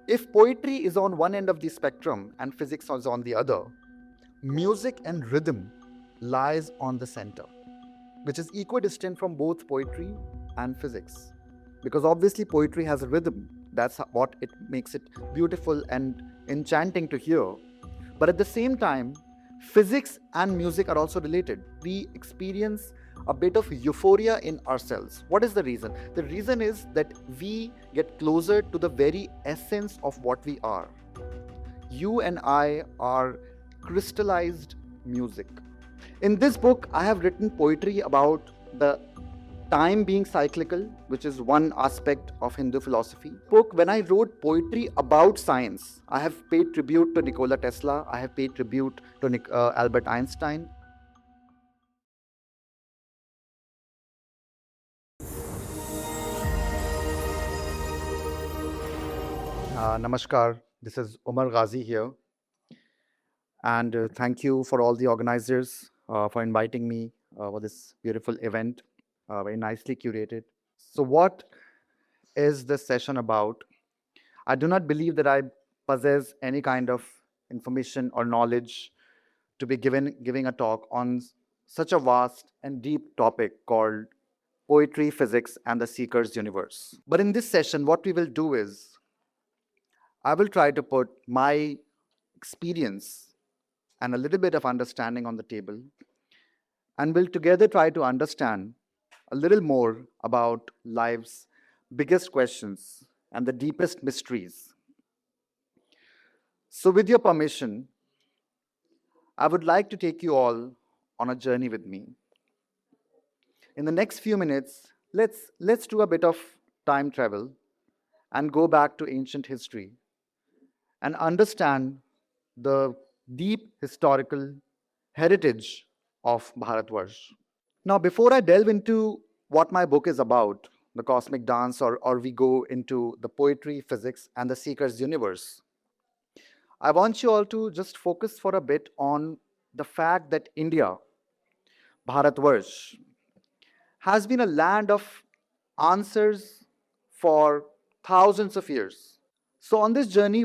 If poetry is on one end of the spectrum and physics is on the other, music and rhythm lies on the center, which is equidistant from both poetry and physics. Because obviously poetry has a rhythm. That's what it makes it beautiful and enchanting to hear. But at the same time, physics and music are also related. We experience a bit of euphoria in ourselves. What is the reason? The reason is that we get closer to the very essence of what we are. You and I are crystallized music. In this book, I have written poetry about the time being cyclical, which is one aspect of Hindu philosophy. When I wrote poetry about science, I have paid tribute to Nikola Tesla, I have paid tribute to Albert Einstein. Namaskar, this is Omer Ghazi here. And thank you for all the organizers for inviting me for this beautiful event, very nicely curated. So, what is this session about? I do not believe that I possess any kind of information or knowledge to be giving a talk on such a vast and deep topic called poetry, physics, and the seeker's universe. But in this session, what we will do is I will try to put my experience and a little bit of understanding on the table, and we'll together try to understand a little more about life's biggest questions and the deepest mysteries. So, with your permission, I would like to take you all on a journey with me. In the next few minutes, let's do a bit of time travel and go back to ancient history and understand the deep historical heritage of Bharatvarsh. Now, before I delve into what my book is about, the cosmic dance, or we go into the poetry, physics, and the seeker's universe, I want you all to just focus for a bit on the fact that India, Bharatvarsh, has been a land of answers for thousands of years. So, on this journey,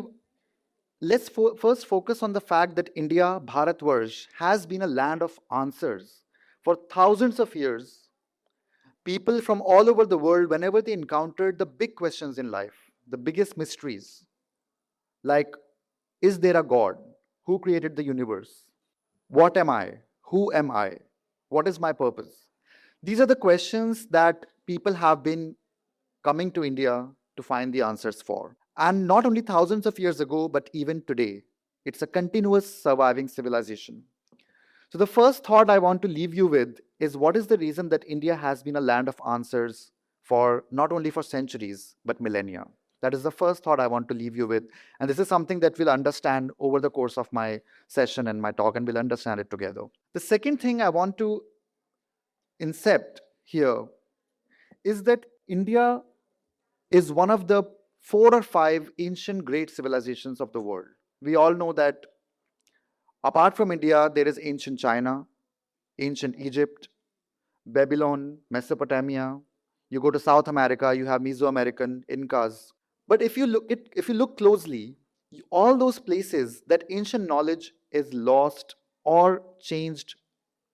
let's first focus on the fact that India, Bharatvarsh, has been a land of answers. For thousands of years, people from all over the world, whenever they encountered the big questions in life, the biggest mysteries, like, is there a God? Who created the universe? What am I? Who am I? What is my purpose? These are the questions that people have been coming to India to find the answers for. And not only thousands of years ago, but even today, it's a continuous surviving civilization. So, the first thought I want to leave you with is, what is the reason that India has been a land of answers for not only for centuries, but millennia? That is the first thought I want to leave you with. And this is something that we'll understand over the course of my session and my talk, and we'll understand it together. The second thing I want to incept here is that India is one of the 4 or 5 ancient great civilizations of the world. We all know that apart from India, there is ancient China, ancient Egypt, Babylon, Mesopotamia. You go to South America, you have Mesoamerican Incas. But if you look closely, all those places, that ancient knowledge is lost or changed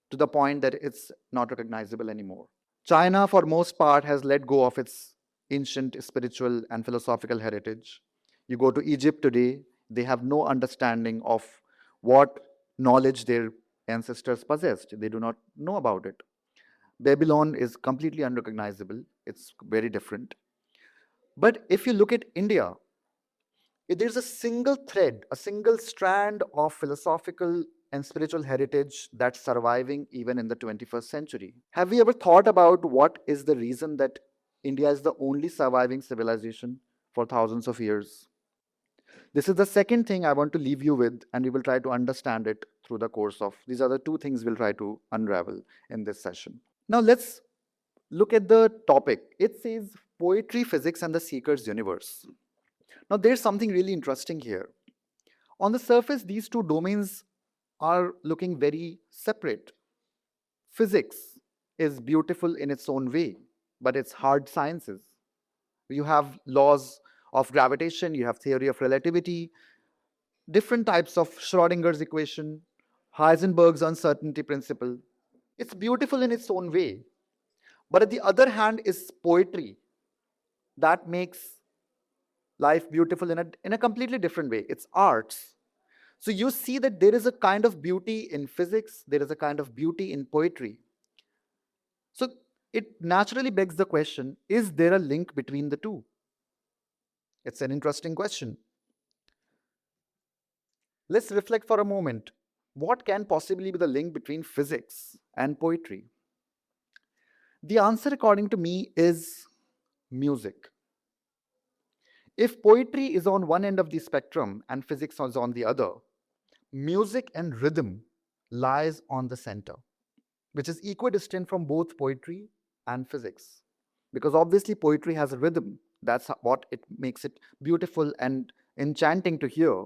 to the point that it's not recognizable anymore. China, for most part, has let go of its ancient spiritual and philosophical heritage. You go to Egypt today, they have no understanding of what knowledge their ancestors possessed. They do not know about it. Babylon is completely unrecognizable, it's very different. But if you look at India, there's a single thread, a single strand of philosophical and spiritual heritage that's surviving even in the 21st century. Have you ever thought about what is the reason that India is the only surviving civilization for thousands of years? This is the second thing I want to leave you with, and we will try to understand it through the course of these are the 2 things we'll try to unravel in this session. Now, let's look at the topic. It says poetry, physics, and the seeker's universe. Now, there's something really interesting here. On the surface, these 2 domains are looking very separate. Physics is beautiful in its own way, but it's hard sciences. You have laws of gravitation, you have theory of relativity, different types of Schrodinger's equation, Heisenberg's uncertainty principle. It's beautiful in its own way. But at the other hand is poetry that makes life beautiful in a completely different way. It's arts. So you see that there is a kind of beauty in physics, there is a kind of beauty in poetry. So it naturally begs the question, is there a link between the two? It's an interesting question. Let's reflect for a moment. What can possibly be the link between physics and poetry? The answer, according to me, is music. If poetry is on one end of the spectrum and physics is on the other, music and rhythm lies on the center, which is equidistant from both poetry and physics. Because obviously poetry has a rhythm. That's what it makes it beautiful and enchanting to hear.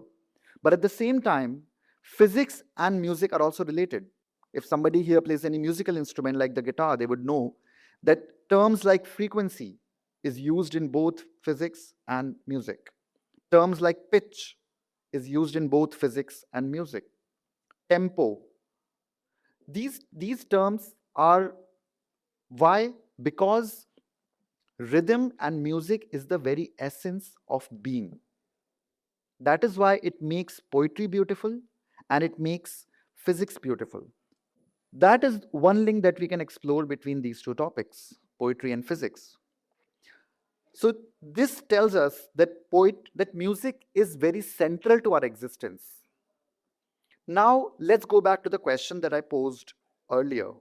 But at the same time, physics and music are also related. If somebody here plays any musical instrument like the guitar, they would know that terms like frequency is used in both physics and music. Terms like pitch is used in both physics and music. Tempo. These terms are why? Because rhythm and music is the very essence of being. That is why it makes poetry beautiful and it makes physics beautiful. That is one link that we can explore between these two topics, poetry and physics. So this tells us that music is very central to our existence. Now let's go back to the question that I posed earlier.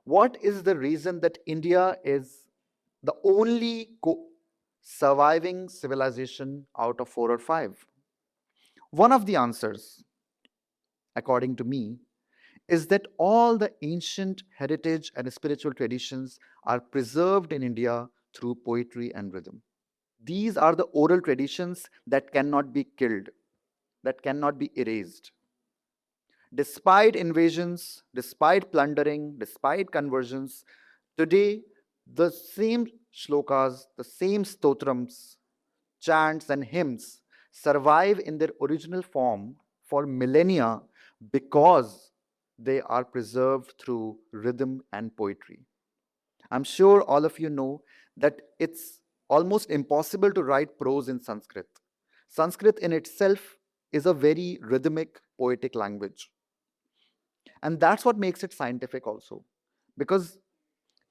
What is the reason that India is the only surviving civilization out of 4 or 5? One of the answers, according to me, is that all the ancient heritage and spiritual traditions are preserved in India through poetry and rhythm. These are the oral traditions that cannot be killed, that cannot be erased. Despite invasions, despite plundering, despite conversions, today the same shlokas, the same stotrams, chants, and hymns survive in their original form for millennia because they are preserved through rhythm and poetry. I'm sure all of you know that it's almost impossible to write prose in Sanskrit. Sanskrit in itself is a very rhythmic, poetic language. And that's what makes it scientific also. Because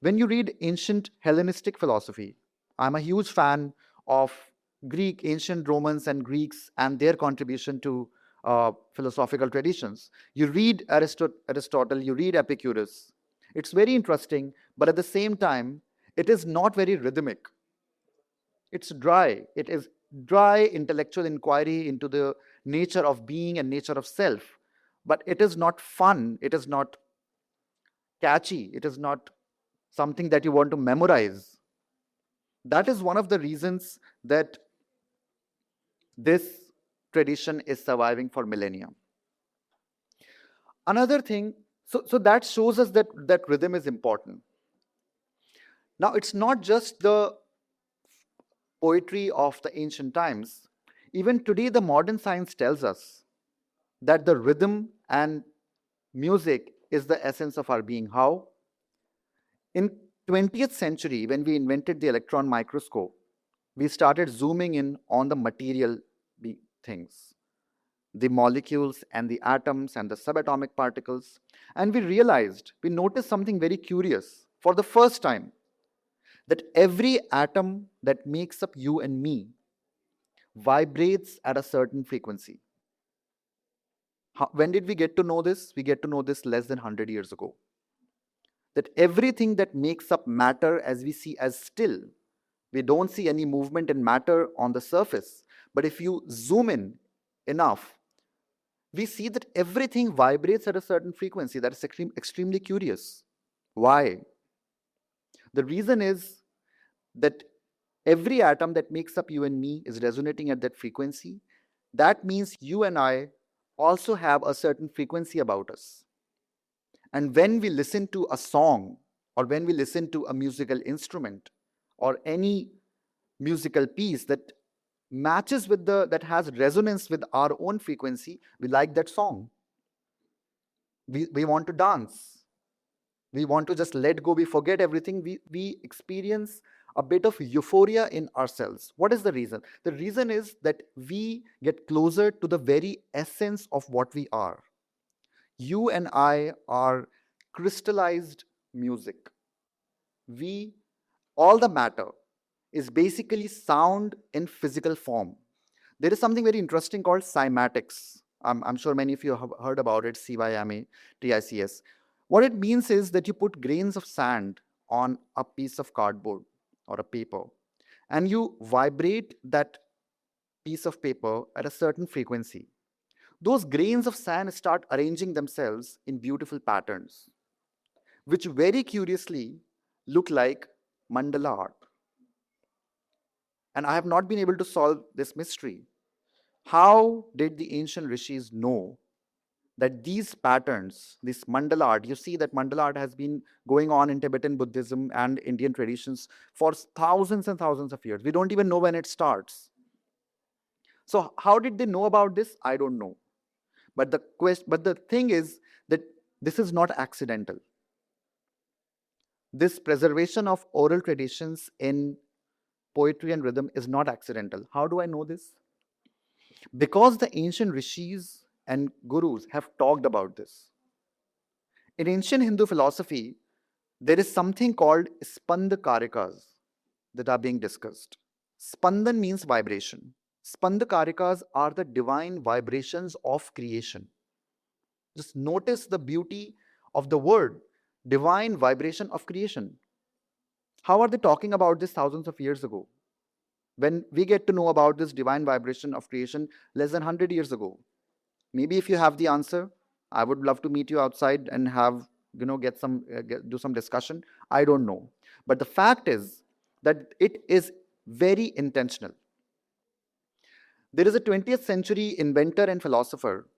when you read ancient Hellenistic philosophy, I'm a huge fan of Greek, ancient Romans and Greeks and their contribution to philosophical traditions. You read Aristotle, you read Epicurus. It's very interesting, but at the same time, it is not very rhythmic. It's dry. It is dry intellectual inquiry into the nature of being and nature of self. But it is not fun. It is not catchy. It is not something that you want to memorize. That is one of the reasons that this tradition is surviving for millennia. Another thing, so that shows us that rhythm is important. Now, it's not just the poetry of the ancient times. Even today, the modern science tells us that the rhythm and music is the essence of our being. How? In 20th century, when we invented the electron microscope, we started zooming in on the material things, the molecules and the atoms and the subatomic particles, and we noticed something very curious for the first time, that every atom that makes up you and me vibrates at a certain frequency. When did we get to know this? We get to know this less than 100 years ago. That everything that makes up matter as we see as still, we don't see any movement in matter on the surface. But if you zoom in enough, we see that everything vibrates at a certain frequency. That is extremely curious. Why? The reason is that every atom that makes up you and me is resonating at that frequency. That means you and I also have a certain frequency about us. And when we listen to a song, or when we listen to a musical instrument, or any musical piece that matches with that has resonance with our own frequency, we like that song. We want to dance. We want to just let go, we forget everything. We experience a bit of euphoria in ourselves. What is the reason? The reason is that we get closer to the very essence of what we are. You and I are crystallized music. All the matter is basically sound in physical form. There is something very interesting called cymatics. I'm sure many of you have heard about it, Cymatics. What it means is that you put grains of sand on a piece of cardboard or a paper, and you vibrate that piece of paper at a certain frequency. Those grains of sand start arranging themselves in beautiful patterns, which very curiously look like mandala art. And I have not been able to solve this mystery. How did the ancient rishis know that these patterns, this mandala art, you see that mandala art has been going on in Tibetan Buddhism and Indian traditions for thousands and thousands of years. We don't even know when it starts. So how did they know about this? I don't know. But the thing is that this is not accidental. This preservation of oral traditions in poetry and rhythm is not accidental. How do I know this? Because the ancient rishis and gurus have talked about this. In ancient Hindu philosophy, there is something called Spandakarikas that are being discussed. Spandan means vibration. Spandakarikas are the divine vibrations of creation. Just notice the beauty of the word, divine vibration of creation. How are they talking about this thousands of years ago? When we get to know about this divine vibration of creation less than 100 years ago. Maybe if you have the answer, I would love to meet you outside and have, do some discussion. I don't know. But the fact is that it is very intentional. There is a 20th century inventor and philosopher,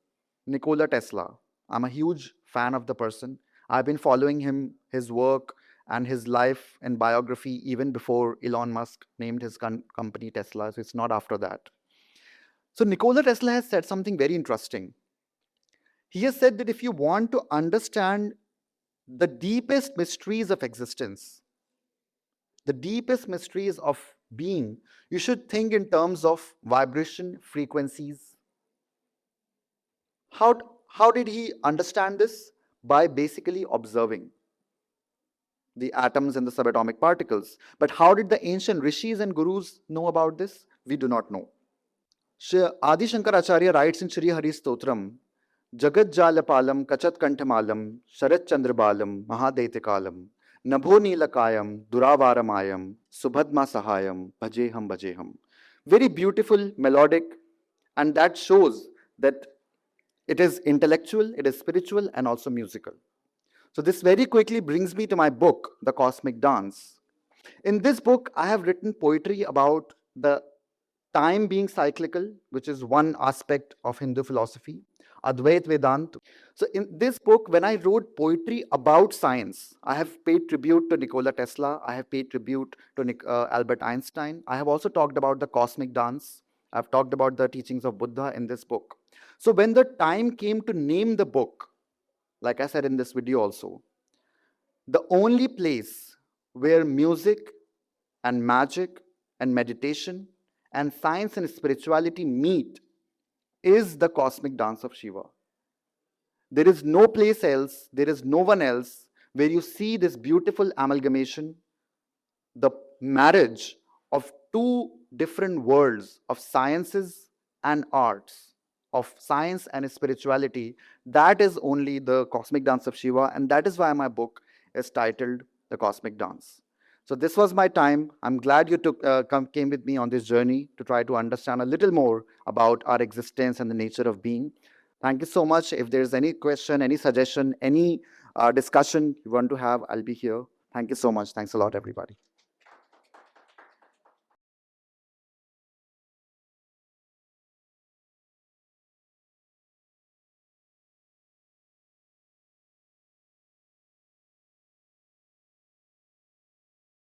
Nikola Tesla. I'm a huge fan of the person. I've been following his work and his life and biography even before Elon Musk named his company Tesla, so it's not after that. So Nikola Tesla has said something very interesting. He has said that if you want to understand the deepest mysteries of existence, the deepest mysteries of being, you should think in terms of vibration, frequencies. How did he understand this? By basically observing the atoms and the subatomic particles. But how did the ancient rishis and gurus know about this? We do not know. Adi Shankaracharya writes in Shri Hari Stotram, Jagat Jalapalam Kachat Kanthamalam Sharat Chandrabalam Mahadeitikalam Nabho Nilakayam Duravaramayam Subhadma Sahayam Bhajeham. Very beautiful, melodic, and that shows that it is intellectual, it is spiritual, and also musical. So this very quickly brings me to my book, The Cosmic Dance. In this book, I have written poetry about the time being cyclical, which is one aspect of Hindu philosophy, Advait Vedanta. So in this book, when I wrote poetry about science, I have paid tribute to Nikola Tesla, I have paid tribute to Albert Einstein. I have also talked about the cosmic dance. I've talked about the teachings of Buddha in this book. So when the time came to name the book, like I said in this video also, the only place where music and magic and meditation and science and spirituality meet is the cosmic dance of Shiva. There is no place else, there is no one else where you see this beautiful amalgamation, the marriage of two different worlds of sciences and arts, of science and spirituality. That is only the cosmic dance of Shiva, and that is why my book is titled The Cosmic Dance. So this was my time. I'm glad you came with me on this journey to try to understand a little more about our existence and the nature of being. Thank you so much. If there's any question, any suggestion, any discussion you want to have, I'll be here. Thank you so much. Thanks a lot, everybody.